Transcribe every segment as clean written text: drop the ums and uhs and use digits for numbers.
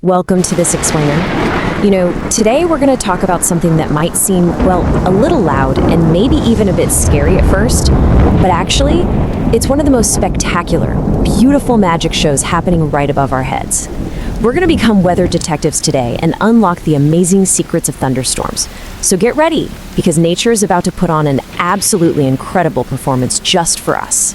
Welcome to This Explainer. Today we're going to talk about something that might seem, well, a little loud and maybe even a bit scary at first, but actually, it's one of the most spectacular, beautiful magic shows happening right above our heads. We're going to become weather detectives today and unlock the amazing secrets of thunderstorms. So get ready, because nature is about to put on an absolutely incredible performance just for us.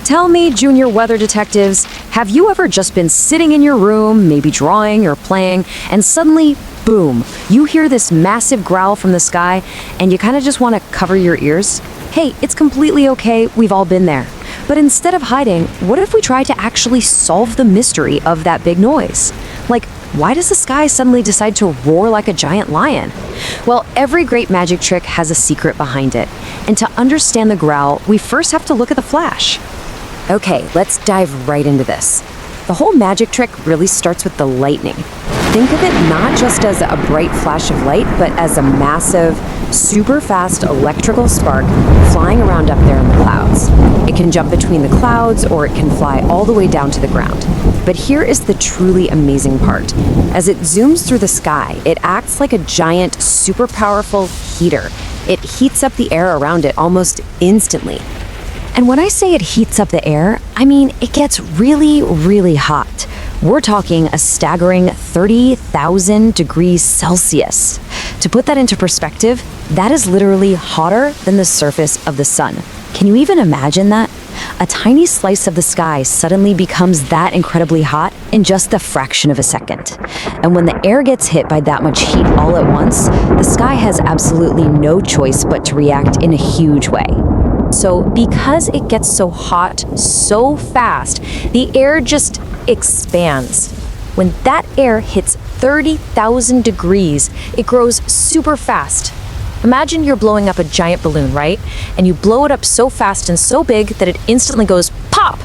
Tell me, junior weather detectives, have you ever just been sitting in your room, maybe drawing or playing, and suddenly, boom, you hear this massive growl from the sky, and you kind of just want to cover your ears? Hey, it's completely okay, we've all been there. But instead of hiding, what if we try to actually solve the mystery of that big noise? Like, why does the sky suddenly decide to roar like a giant lion? Well, every great magic trick has a secret behind it. And to understand the growl, we first have to look at the flash. Okay, let's dive right into this. The whole magic trick really starts with the lightning. Think of it not just as a bright flash of light, but as a massive, super fast electrical spark flying around up there in the clouds. It can jump between the clouds or it can fly all the way down to the ground. But here is the truly amazing part. As it zooms through the sky, it acts like a giant, super powerful heater. It heats up the air around it almost instantly. And when I say it heats up the air, I mean it gets really, really hot. We're talking a staggering 30,000 degrees Celsius. To put that into perspective, that is literally hotter than the surface of the sun. Can you even imagine that? A tiny slice of the sky suddenly becomes that incredibly hot in just a fraction of a second. And when the air gets hit by that much heat all at once, the sky has absolutely no choice but to react in a huge way. So because it gets so hot so fast, the air just expands. When that air hits 30,000 degrees, it grows super fast. Imagine you're blowing up a giant balloon, right? And you blow it up so fast and so big that it instantly goes pop.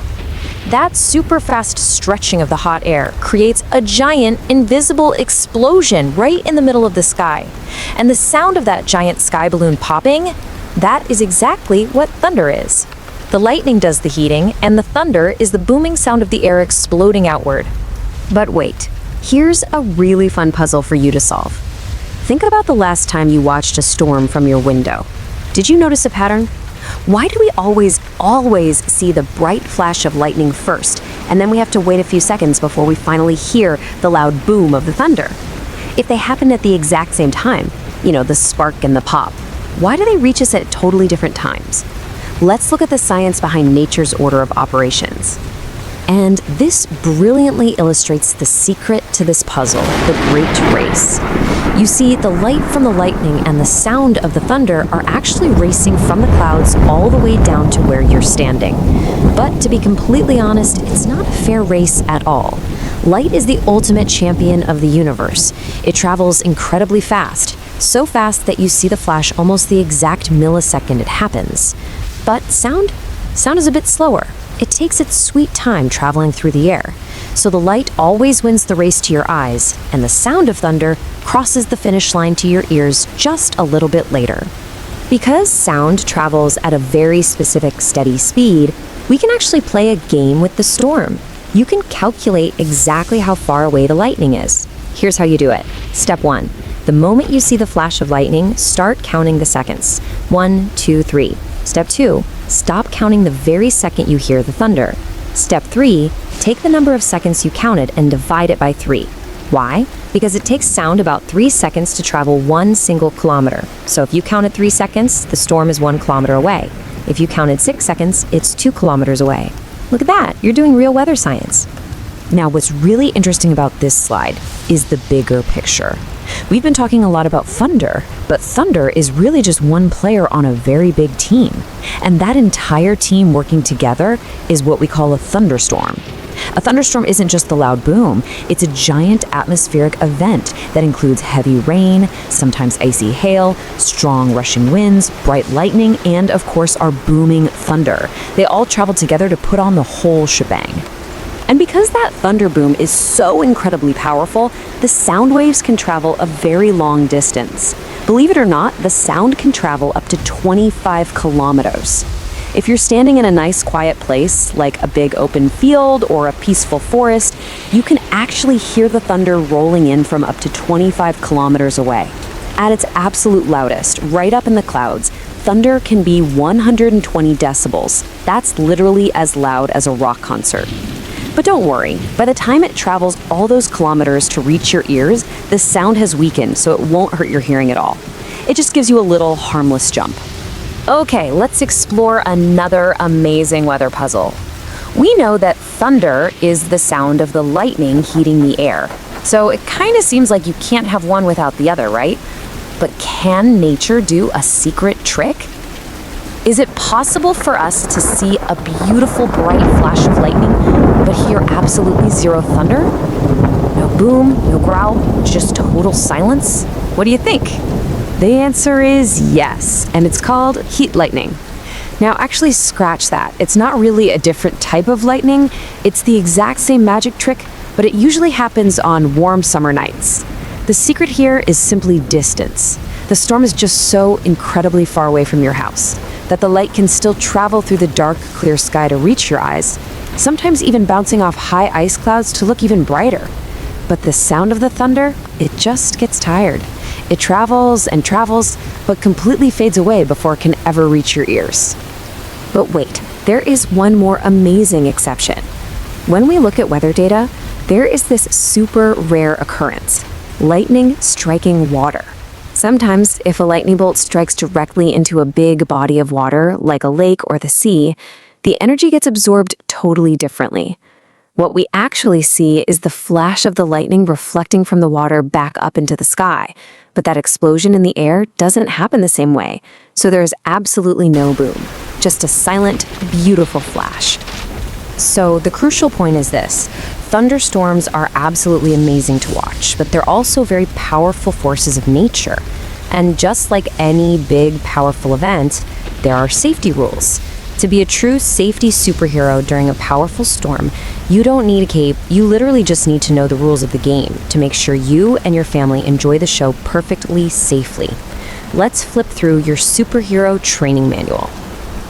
That super fast stretching of the hot air creates a giant invisible explosion right in the middle of the sky. And the sound of that giant sky balloon popping, that is exactly what thunder is. The lightning does the heating, and the thunder is the booming sound of the air exploding outward. But wait, here's a really fun puzzle for you to solve. Think about the last time you watched a storm from your window. Did you notice a pattern? Why do we always see the bright flash of lightning first, and then we have to wait a few seconds before we finally hear the loud boom of the thunder? If they happen at the exact same time, the spark and the pop, why do they reach us at totally different times? Let's look at the science behind nature's order of operations. And this brilliantly illustrates the secret to this puzzle, the great race. You see, the light from the lightning and the sound of the thunder are actually racing from the clouds all the way down to where you're standing. But to be completely honest, it's not a fair race at all. Light is the ultimate champion of the universe. It travels incredibly fast, so fast that you see the flash almost the exact millisecond it happens. But sound is a bit slower. It takes its sweet time traveling through the air. So the light always wins the race to your eyes, and the sound of thunder crosses the finish line to your ears just a little bit later. Because sound travels at a very specific steady speed, we can actually play a game with the storm. You can calculate exactly how far away the lightning is. Here's how you do it. Step 1. The moment you see the flash of lightning, start counting the seconds. 1, 2, 3. Step 2. Stop counting the very second you hear the thunder. Step 3. Take the number of seconds you counted and divide it by 3. Why? Because it takes sound about 3 seconds to travel 1 single kilometer. So if you counted 3 seconds, the storm is 1 kilometer away. If you counted 6 seconds, it's 2 kilometers away. Look at that, you're doing real weather science. Now, what's really interesting about this slide is the bigger picture. We've been talking a lot about thunder, but thunder is really just one player on a very big team. And that entire team working together is what we call a thunderstorm. A thunderstorm isn't just the loud boom, it's a giant atmospheric event that includes heavy rain, sometimes icy hail, strong rushing winds, bright lightning, and of course our booming thunder. They all travel together to put on the whole shebang. And because that thunder boom is so incredibly powerful, the sound waves can travel a very long distance. Believe it or not, the sound can travel up to 25 kilometers. If you're standing in a nice quiet place, like a big open field or a peaceful forest, you can actually hear the thunder rolling in from up to 25 kilometers away. At its absolute loudest, right up in the clouds, thunder can be 120 decibels. That's literally as loud as a rock concert. But don't worry, by the time it travels all those kilometers to reach your ears, the sound has weakened, so it won't hurt your hearing at all. It just gives you a little harmless jump. Okay, let's explore another amazing weather puzzle. We know that thunder is the sound of the lightning heating the air. So it kind of seems like you can't have one without the other, right? But can nature do a secret trick? Is it possible for us to see a beautiful bright flash of lightning, but hear absolutely zero thunder? No boom, no growl, just total silence? What do you think? The answer is yes, and it's called heat lightning. Now, actually scratch that. It's not really a different type of lightning. It's the exact same magic trick, but it usually happens on warm summer nights. The secret here is simply distance. The storm is just so incredibly far away from your house that the light can still travel through the dark, clear sky to reach your eyes, sometimes even bouncing off high ice clouds to look even brighter. But the sound of the thunder, it just gets tired. It travels and travels, but completely fades away before it can ever reach your ears. But wait, there is one more amazing exception. When we look at weather data, there is this super rare occurrence: lightning striking water. Sometimes, if a lightning bolt strikes directly into a big body of water, like a lake or the sea, the energy gets absorbed totally differently. What we actually see is the flash of the lightning reflecting from the water back up into the sky, but that explosion in the air doesn't happen the same way, so there's absolutely no boom, just a silent, beautiful flash. So the crucial point is this: thunderstorms are absolutely amazing to watch, but they're also very powerful forces of nature. And just like any big, powerful event, there are safety rules. To be a true safety superhero during a powerful storm, you don't need a cape, you literally just need to know the rules of the game to make sure you and your family enjoy the show perfectly safely. Let's flip through your superhero training manual.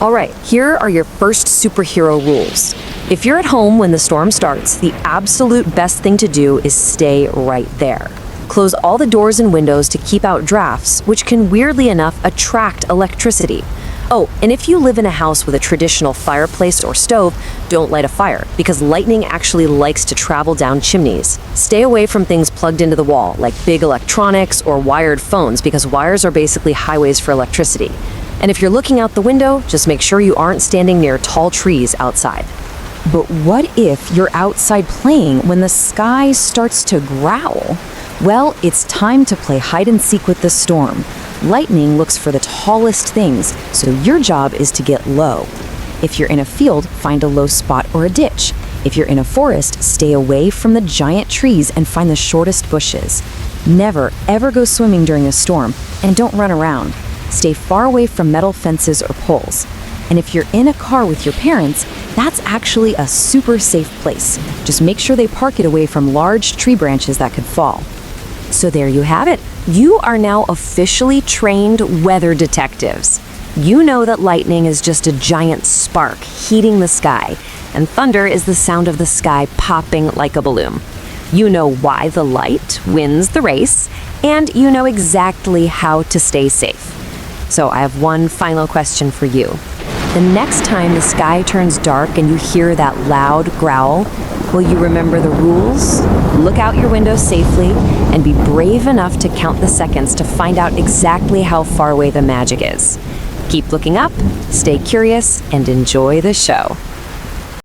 All right, here are your first superhero rules. If you're at home when the storm starts, the absolute best thing to do is stay right there. Close all the doors and windows to keep out drafts, which can weirdly enough attract electricity. Oh, and if you live in a house with a traditional fireplace or stove, don't light a fire, because lightning actually likes to travel down chimneys. Stay away from things plugged into the wall, like big electronics or wired phones, because wires are basically highways for electricity. And if you're looking out the window, just make sure you aren't standing near tall trees outside. But what if you're outside playing when the sky starts to growl? Well, it's time to play hide and seek with the storm. Lightning looks for the tallest things, so your job is to get low. If you're in a field, find a low spot or a ditch. If you're in a forest, stay away from the giant trees and find the shortest bushes. Never, ever go swimming during a storm, and don't run around. Stay far away from metal fences or poles. And if you're in a car with your parents, that's actually a super safe place. Just make sure they park it away from large tree branches that could fall. So there you have it. You are now officially trained weather detectives. You know that lightning is just a giant spark heating the sky, and thunder is the sound of the sky popping like a balloon. You know why the light wins the race, and you know exactly how to stay safe. So I have one final question for you. The next time the sky turns dark and you hear that loud growl, will you remember the rules? Look out your window safely and be brave enough to count the seconds to find out exactly how far away the magic is. Keep looking up, stay curious, and enjoy the show.